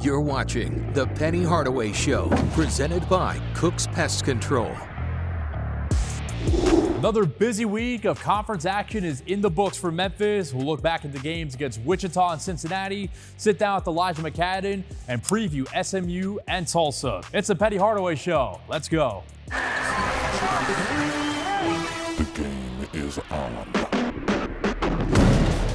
You're watching The Penny Hardaway Show, presented by Cook's Pest Control. Another busy week of conference action is in the books for Memphis. We'll look back at the games against Wichita and Cincinnati, sit down with Elijah McCadden, and preview SMU and Tulsa. It's The Penny Hardaway Show. Let's go. The game is on.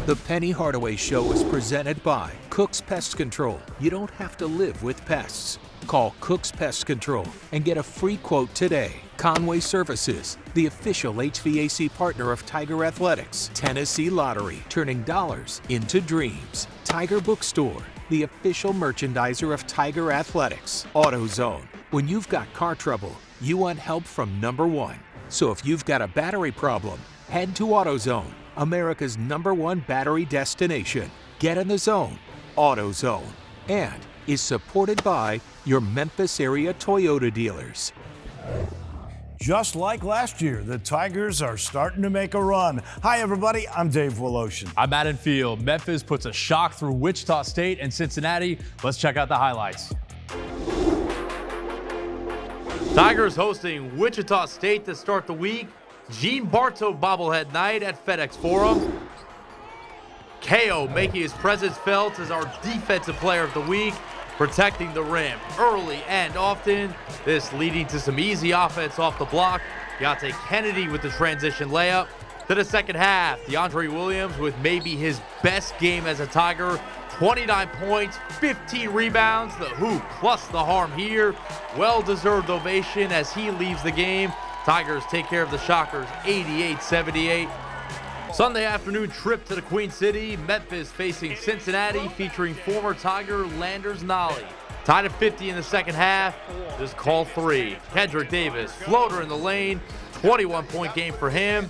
The Penny Hardaway Show is presented by Cook's Pest Control. You don't have to live with pests. Call Cook's Pest Control and get a free quote today. Conway Services, the official HVAC partner of Tiger Athletics. Tennessee Lottery, turning dollars into dreams. Tiger Bookstore, the official merchandiser of Tiger Athletics. AutoZone, when you've got car trouble, you want help from number one. So if you've got a battery problem, head to AutoZone, America's #1 battery destination. Get in the zone. AutoZone. And is supported by your Memphis area Toyota dealers. Just like last year, the Tigers are starting to make a run. Hi, everybody. I'm Dave Woloshin. I'm Adam Field. Memphis puts a shock through Wichita State and Cincinnati. Let's check out the highlights. Tigers hosting Wichita State to start the week. Gene Bartow bobblehead night at FedEx Forum. KO making his presence felt as our defensive player of the week, protecting the rim early and often. This leading to some easy offense off the block. Keontae Kennedy with the transition layup. To the second half, DeAndre Williams with maybe his best game as a Tiger. 29 points, 15 rebounds, the hoop plus the harm here. Well-deserved ovation as he leaves the game. Tigers take care of the Shockers 88-78. Sunday afternoon trip to the Queen City. Memphis facing Cincinnati, featuring former Tiger Landers Nolly. Tied at 50 in the second half. Just call three. Kendrick Davis, floater in the lane. 21-point game for him.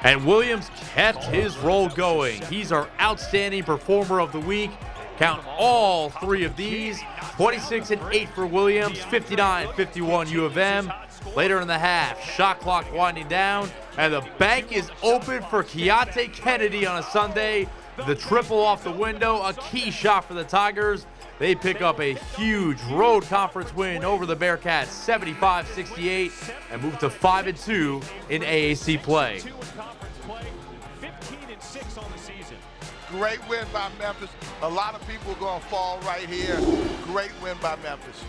And Williams kept his roll going. He's our outstanding performer of the week. Count all three of these. 26 and 8 for Williams, 59-51 U of M. Later in the half, shot clock winding down, and the bank is open for Keontae Kennedy on a Sunday. The triple off the window, a key shot for the Tigers. They pick up a huge road conference win over the Bearcats, 75-68, and move to 5-2 in AAC play. 15-6 on the season. Great win by Memphis. A lot of people are going to fall right here. Great win by Memphis.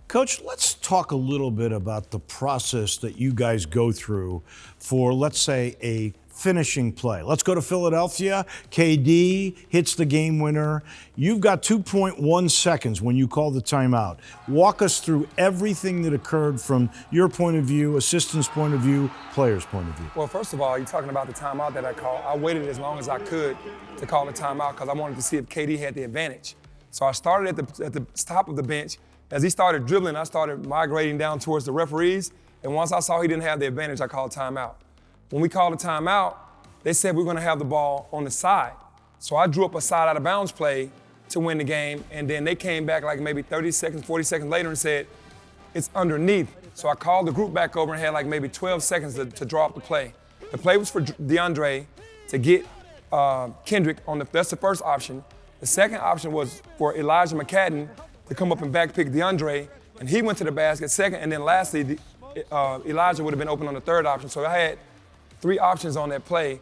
Coach, let's talk a little bit about the process that you guys go through for, let's say, a finishing play. Let's go to Philadelphia. KD hits the game winner. You've got 2.1 seconds when you call the timeout. Walk us through everything that occurred from your point of view, assistant's point of view, player's point of view. Well, first of all, you're talking about the timeout that I called. I waited as long as I could to call the timeout because I wanted to see if KD had the advantage. So I started at the top of the bench. As he started dribbling, I started migrating down towards the referees. And once I saw he didn't have the advantage, I called timeout. When we called a timeout, they said we're going to have the ball on the side. So I drew up a side out of bounds play to win the game. And then they came back like maybe 30 seconds, 40 seconds later and said, it's underneath. So I called the group back over and had like maybe 12 seconds to draw up the play. The play was for DeAndre to get Kendrick on that's the first option. The second option was for Elijah McCadden to come up and backpick DeAndre, and he went to the basket second, and then lastly, Elijah would have been open on the third option. So I had three options on that play,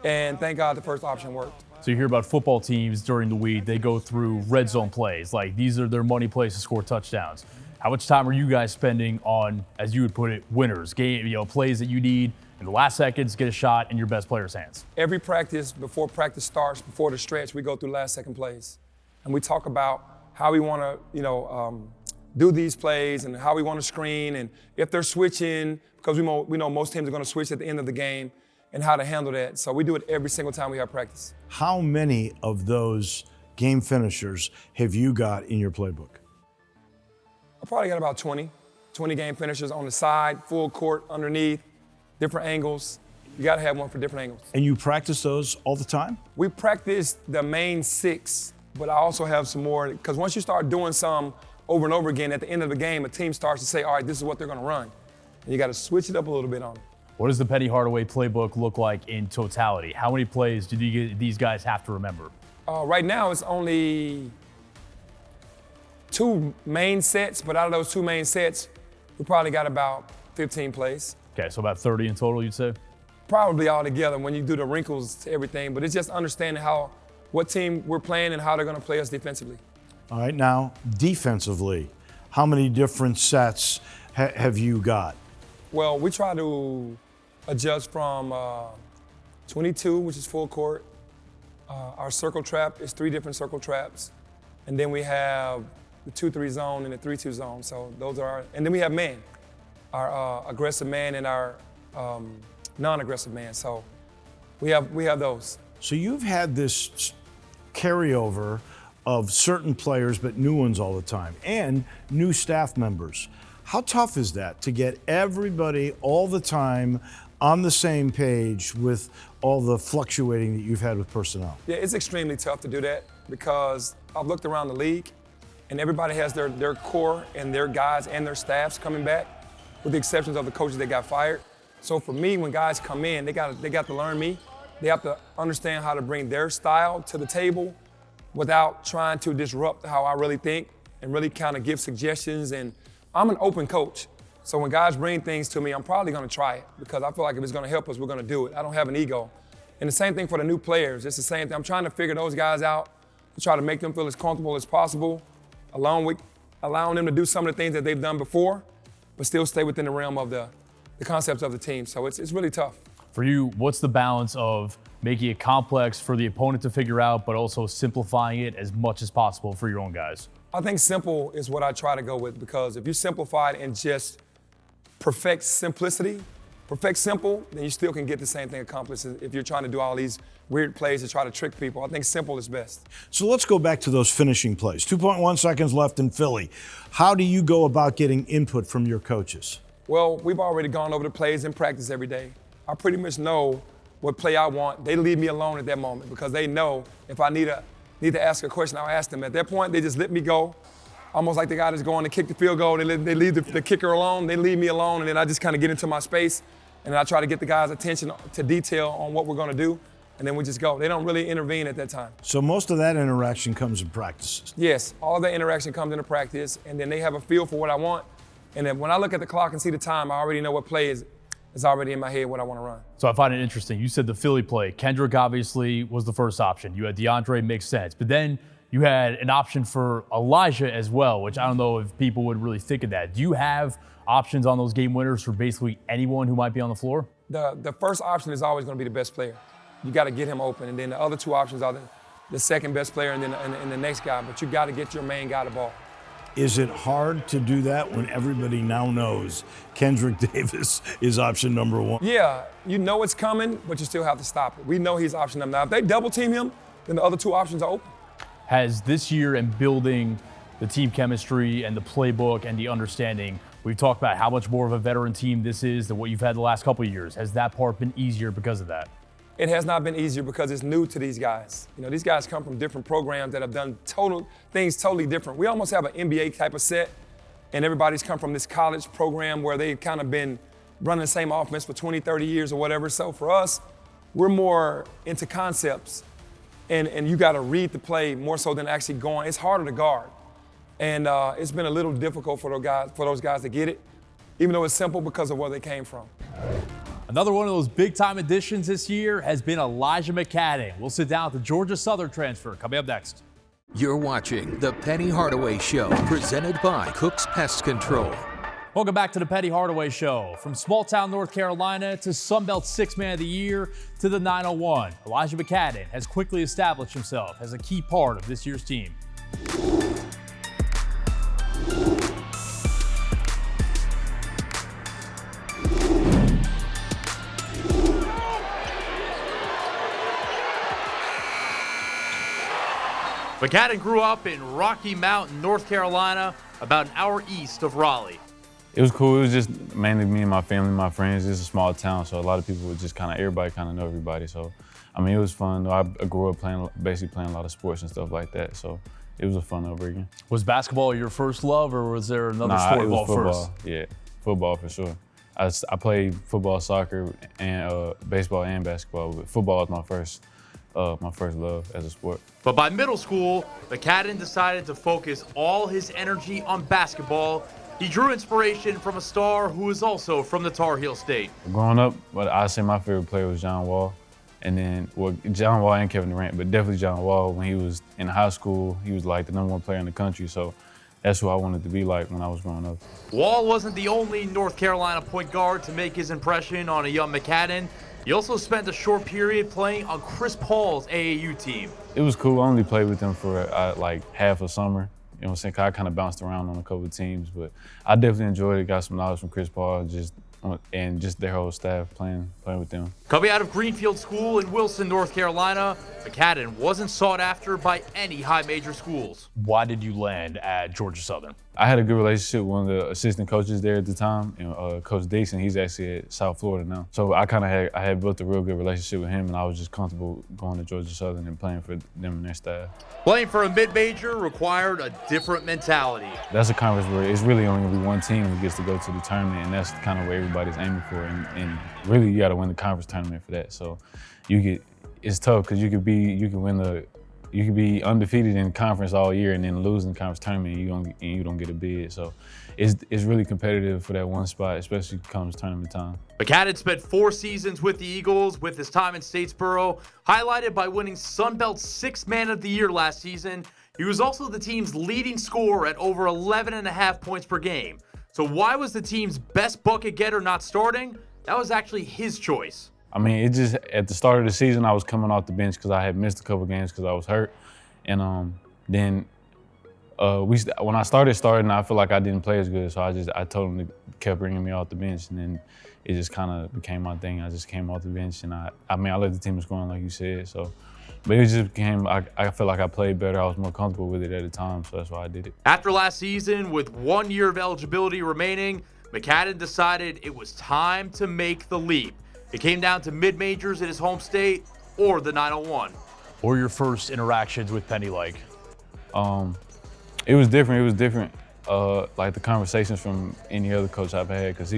and thank God the first option worked. So you hear about football teams during the week, they go through red zone plays, like these are their money plays to score touchdowns. How much time are you guys spending on, as you would put it, winners, plays that you need in the last seconds, get a shot in your best player's hands? Every practice, before practice starts, before the stretch, we go through last second plays, and we talk about how we want to, do these plays and how we want to screen and if they're switching, because we know most teams are going to switch at the end of the game, and how to handle that. So we do it every single time we have practice. How many of those game finishers have you got in your playbook? I probably got about 20 game finishers on the side, full court, underneath, different angles. You got to have one for different angles. And you practice those all the time? We practice the main 6, but I also have some more, because once you start doing some over and over again, at the end of the game, a team starts to say, all right, this is what they're going to run. And you got to switch it up a little bit on them. What does the Penny Hardaway playbook look like in totality? How many plays do these guys have to remember? Right now, it's only 2 main sets, but out of those 2 main sets, we probably got about 15 plays. Okay, so about 30 in total, you'd say? Probably all together when you do the wrinkles to everything, but it's just understanding what team we're playing and how they're going to play us defensively. All right, now defensively, how many different sets have you got? Well, we try to adjust from 22, which is full court. Our circle trap is 3 different circle traps. And then we have the 2-3 zone and the 3-2 zone. So those are and then we have man, our aggressive man and our non-aggressive man. So we have those. So you've had this carryover of certain players, but new ones all the time, and new staff members. How tough is that to get everybody all the time on the same page with all the fluctuating that you've had with personnel? Yeah, it's extremely tough to do that because I've looked around the league and everybody has their core and their guys and their staffs coming back, with the exceptions of the coaches that got fired. So for me, when guys come in, they got to learn me. They have to understand how to bring their style to the table without trying to disrupt how I really think and really kind of give suggestions. And I'm an open coach. So when guys bring things to me, I'm probably going to try it because I feel like if it's going to help us, we're going to do it. I don't have an ego. And the same thing for the new players. It's the same thing. I'm trying to figure those guys out to try to make them feel as comfortable as possible, along with allowing them to do some of the things that they've done before, but still stay within the realm of the concepts of the team. So it's really tough. For you, what's the balance of making it complex for the opponent to figure out, but also simplifying it as much as possible for your own guys? I think simple is what I try to go with, because if you simplify it and just perfect simplicity, perfect simple, then you still can get the same thing accomplished if you're trying to do all these weird plays to try to trick people. I think simple is best. So let's go back to those finishing plays. 2.1 seconds left in Philly. How do you go about getting input from your coaches? Well, we've already gone over the plays in practice every day. I pretty much know what play I want. They leave me alone at that moment because they know if I need to ask a question, I'll ask them. At that point, they just let me go, almost like the guy that's going to kick the field goal. They leave the kicker alone. They leave me alone, and then I just kind of get into my space, and I try to get the guys' attention to detail on what we're going to do, and then we just go. They don't really intervene at that time. So most of that interaction comes in practices? Yes, all of that interaction comes into practice, and then they have a feel for what I want. And then when I look at the clock and see the time, I already know what play is already in my head, what I want to run. So I find it interesting. You said the Philly play. Kendrick obviously was the first option. You had DeAndre, makes sense. But then you had an option for Elijah as well, which I don't know if people would really think of that. Do you have options on those game winners for basically anyone who might be on the floor? The first option is always going to be the best player. You got to get him open. And then the other 2 options are the second best player and then and the next guy. But you got to get your main guy the ball. Is it hard to do that when everybody now knows Kendrick Davis is option number 1? Yeah, you know it's coming, but you still have to stop it. We know he's option number 9. If they double team him, then the other 2 options are open. Has this year and building the team chemistry and the playbook and the understanding, we've talked about how much more of a veteran team this is than what you've had the last couple of years. Has that part been easier because of that? It has not been easier because it's new to these guys. You know, these guys come from different programs that have done things totally different. We almost have an NBA type of set, and everybody's come from this college program where they've kind of been running the same offense for 20, 30 years or whatever. So for us, we're more into concepts, and you got to read the play more so than actually going. It's harder to guard, and it's been a little difficult for those guys to get it, even though it's simple because of where they came from. Another one of those big-time additions this year has been Elijah McCadden. We'll sit down with the Georgia Southern transfer coming up next. You're watching The Penny Hardaway Show, presented by Cook's Pest Control. Welcome back to the Penny Hardaway Show. From small-town North Carolina to Sunbelt 6-Man of the Year to the 901, Elijah McCadden has quickly established himself as a key part of this year's team. McCadden grew up in Rocky Mountain, North Carolina, about an hour east of Raleigh. It was cool. It was just mainly me and my family, my friends. It's a small town, so a lot of people would just everybody know everybody. So, I mean, it was fun. I grew up basically playing a lot of sports and stuff like that. So, it was a fun upbringing. Was basketball your first love, or was there another sport it was football. first? Yeah, football for sure. I played football, soccer, and baseball and basketball. But football was my my first love as a sport. But by middle school, McCadden decided to focus all his energy on basketball. He drew inspiration from a star who is also from the Tar Heel State. Growing up, I'd say my favorite player was John Wall. And then, well, John Wall and Kevin Durant, but definitely John Wall. When he was in high school, he was like the #1 player in the country. So that's who I wanted to be like when I was growing up. Wall wasn't the only North Carolina point guard to make his impression on a young McCadden. He also spent a short period playing on Chris Paul's AAU team. It was cool. I only played with him for like half a summer. You know what I'm saying? 'Cause I kind of bounced around on a couple of teams, but I definitely enjoyed it. Got some knowledge from Chris Paul, and just their whole staff playing with them. Coming out of Greenfield School in Wilson, North Carolina, McCadden wasn't sought after by any high major schools. Why did you land at Georgia Southern? I had a good relationship with one of the assistant coaches there at the time, Coach Dixon. He's actually at South Florida now. So I had built a real good relationship with him, and I was just comfortable going to Georgia Southern and playing for them and their staff. Playing for a mid-major required a different mentality. That's a conference where it's really only going to be one team who gets to go to the tournament, and that's kind of what everybody's aiming for. And really, you got to win the conference tournament for that. So it's tough because you could be undefeated in conference all year and then lose in the conference tournament and you don't get a bid. So it's really competitive for that one spot, especially comes tournament time. McCadden spent 4 seasons with the Eagles, with his time in Statesboro highlighted by winning Sun Belt's 6th Man of the Year last season. He was also the team's leading scorer at over 11.5 points per game. So why was the team's best bucket getter not starting? That was actually his choice. I mean, it just, at the start of the season, I was coming off the bench because I had missed a couple games because I was hurt. And then when I started, I feel like I didn't play as good. So I told him to keep bringing me off the bench. And then it just kind of became my thing. I just came off the bench and I led the team scoring like you said. So, but it just became, I feel like I played better. I was more comfortable with it at the time. So that's why I did it. After last season, with 1 year of eligibility remaining, McCadden decided it was time to make the leap. It came down to mid-majors in his home state or the 901. Or your first interactions with Penny like? It was different. Like the conversations from any other coach I've had, because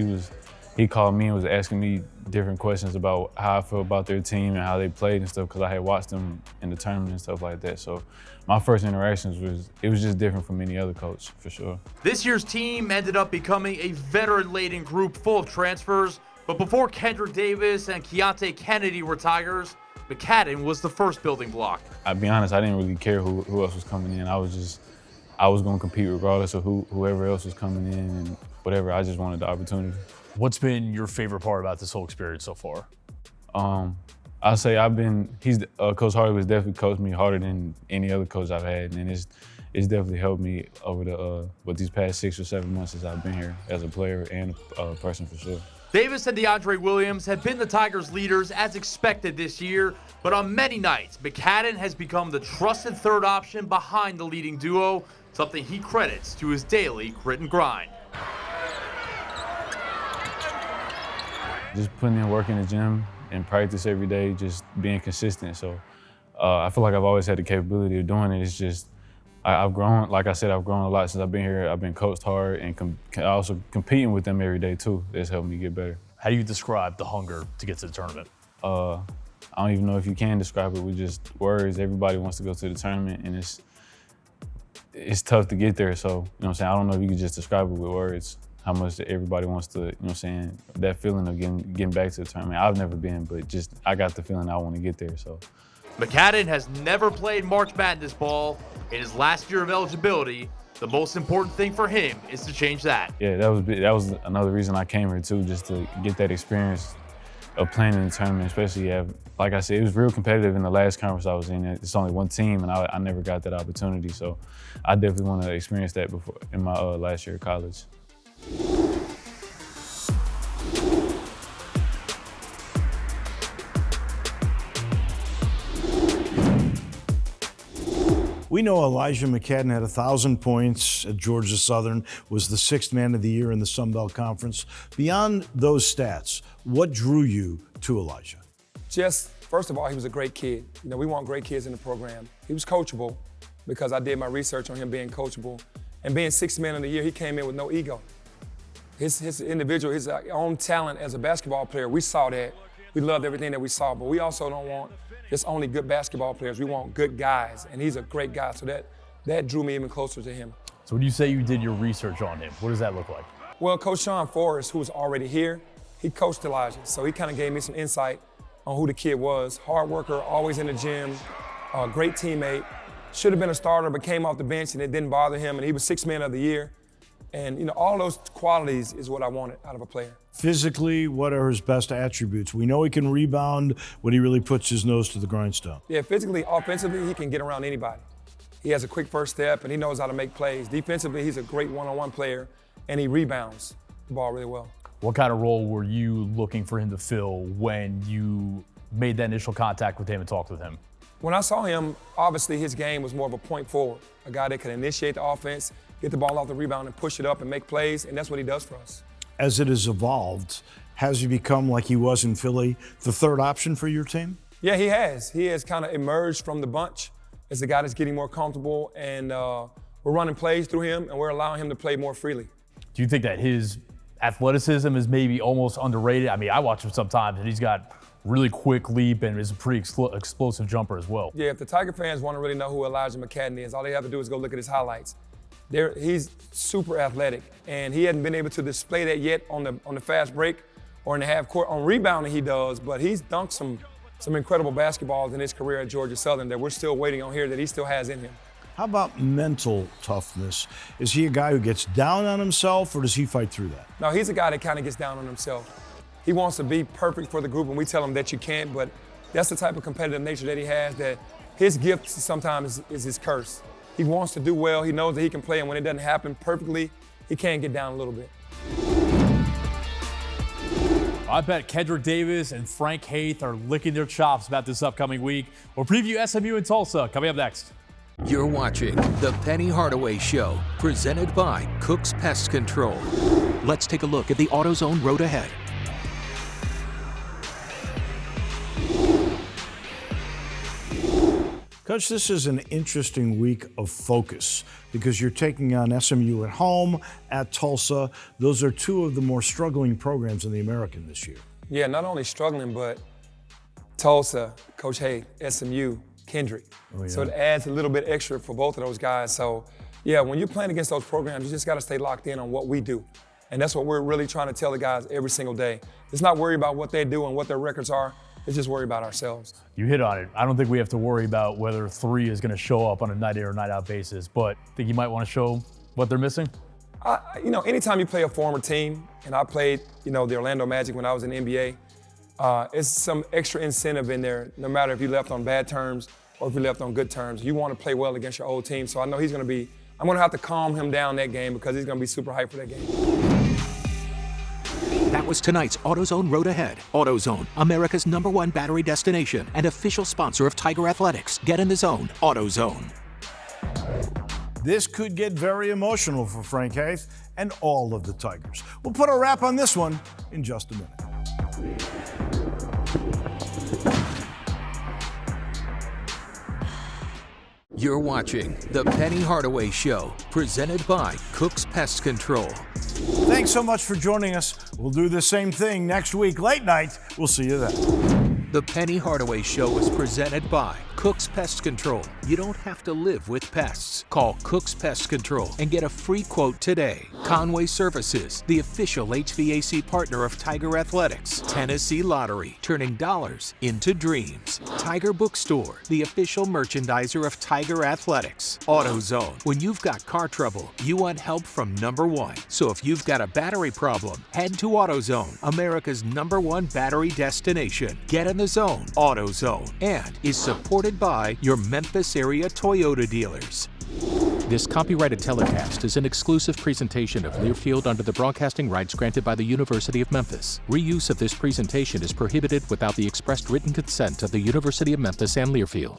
he called me and was asking me different questions about how I feel about their team and how they played and stuff, because I had watched them in the tournament and stuff like that. So my first interactions was just different from any other coach, for sure. This year's team ended up becoming a veteran-laden group full of transfers. But before Kendrick Davis and Keontae Kennedy were Tigers, McCadden was the first building block. I'll be honest, I didn't really care who else was coming in. I was going to compete regardless of whoever else was coming in and whatever. I just wanted the opportunity. What's been your favorite part about this whole experience so far? I'll say Coach Hardaway has definitely coached me harder than any other coach I've had, and it's definitely helped me over these past 6 or 7 months since I've been here as a player and a person for sure. Davis and DeAndre Williams have been the Tigers' leaders as expected this year, but on many nights, McCadden has become the trusted third option behind the leading duo, something he credits to his daily grit and grind. Just putting in work in the gym and practice every day, just being consistent. So I feel like I've always had the capability of doing it. It's just I've grown, like I said, I've grown a lot since I've been here. I've been coached hard and also competing with them every day too. That's helped me get better. How do you describe the hunger to get to the tournament? I don't even know if you can describe it with just words. Everybody wants to go to the tournament, and it's tough to get there. So, you know what I'm saying? I don't know if you can just describe it with words, how much everybody wants to, you know what I'm saying, that feeling of getting back to the tournament. I've never been, but just I got the feeling I want to get there. So. McCadden has never played March Madness ball. In his last year of eligibility, the most important thing for him is to change that. Yeah, that was another reason I came here too, just to get that experience of playing in the tournament, especially like I said, it was real competitive in the last conference I was in. It's only one team, and I never got that opportunity. So I definitely want to experience that before in my last year of college. We know Elijah McCadden had 1,000 points at Georgia Southern, was the 6th Man of the Year in the Sun Belt Conference. Beyond those stats, what drew you to Elijah? Just, first of all, he was a great kid. You know, we want great kids in the program. He was coachable because I did my research on him being coachable. And being 6th Man of the Year, he came in with no ego. His individual, his own talent as a basketball player, we saw that. We loved everything that we saw, but we also don't want just only good basketball players. We want good guys, and he's a great guy, so that drew me even closer to him. So when you say you did your research on him, what does that look like? Well, Coach Sean Forrest, who was already here, he coached Elijah, so he kind of gave me some insight on who the kid was. Hard worker, always in the gym, great teammate. Should have been a starter, but came off the bench, and it didn't bother him, and he was Sixth Man of the Year. And, all those qualities is what I wanted out of a player. Physically, what are his best attributes? We know he can rebound when he really puts his nose to the grindstone. Yeah, physically, offensively, he can get around anybody. He has a quick first step, and he knows how to make plays. Defensively, he's a great one-on-one player, and he rebounds the ball really well. What kind of role were you looking for him to fill when you made that initial contact with him and talked with him? When I saw him, obviously his game was more of a point forward, a guy that can initiate the offense, get the ball off the rebound and push it up and make plays, and that's what he does for us. As it has evolved, has he become, like he was in Philly, the third option for your team? Yeah, he has. He has kind of emerged from the bunch as the guy that's getting more comfortable, and we're running plays through him, and we're allowing him to play more freely. Do you think that his athleticism is maybe almost underrated? I mean, I watch him sometimes, and he's got really quick leap and is a pretty explosive jumper as well. Yeah, if the Tiger fans want to really know who Elijah McCadden is, all they have to do is go look at his highlights. He's super athletic, and he hadn't been able to display that yet on the fast break or in the half court. On rebounding, he does, but he's dunked some incredible basketballs in his career at Georgia Southern that we're still waiting on here that he still has in him. How about mental toughness? Is he a guy who gets down on himself, or does he fight through that? No, he's a guy that kind of gets down on himself. He wants to be perfect for the group, and we tell him that you can't, but that's the type of competitive nature that he has, that his gift sometimes is his curse. He wants to do well. He knows that he can play, and when it doesn't happen perfectly, he can get down a little bit. I bet Kendrick Davis and Frank Haith are licking their chops about this upcoming week. We'll preview SMU and Tulsa coming up next. You're watching The Penny Hardaway Show, presented by Cook's Pest Control. Let's take a look at the AutoZone road ahead. Coach, this is an interesting week of focus because you're taking on SMU at home, at Tulsa. Those are two of the more struggling programs in the American this year. Yeah, not only struggling, but Tulsa, Coach Hay, SMU, Kendrick. Oh, yeah. So it adds a little bit extra for both of those guys. So, yeah, when you're playing against those programs, you just got to stay locked in on what we do. And that's what we're really trying to tell the guys every single day. It's not worry about what they do and what their records are. It's just worry about ourselves. You hit on it. I don't think we have to worry about whether three is going to show up on a night in or night out basis, but I think you might want to show what they're missing. Anytime you play a former team, and I played, the Orlando Magic when I was in the NBA, it's some extra incentive in there, no matter if you left on bad terms or if you left on good terms. You want to play well against your old team, so I know I'm going to have to calm him down that game because he's going to be super hyped for that game. That was tonight's AutoZone Road Ahead. AutoZone, America's #1 battery destination and official sponsor of Tiger Athletics. Get in the zone, AutoZone. This could get very emotional for Frank Haith and all of the Tigers. We'll put a wrap on this one in just a minute. You're watching The Penny Hardaway Show, presented by Cook's Pest Control. Thanks so much for joining us. We'll do the same thing next week, late night. We'll see you then. The Penny Hardaway Show is presented by Cook's Pest Control. You don't have to live with pests. Call Cook's Pest Control and get a free quote today. Conway Services, the official HVAC partner of Tiger Athletics. Tennessee Lottery, turning dollars into dreams. Tiger Bookstore, the official merchandiser of Tiger Athletics. AutoZone, when you've got car trouble, you want help from #1. So if you've got a battery problem, head to AutoZone, America's #1 battery destination. Get in the zone, AutoZone, and is supported by your Memphis area Toyota dealers. This copyrighted telecast is an exclusive presentation of Learfield under the broadcasting rights granted by the University of Memphis. Reuse of this presentation is prohibited without the expressed written consent of the University of Memphis and Learfield.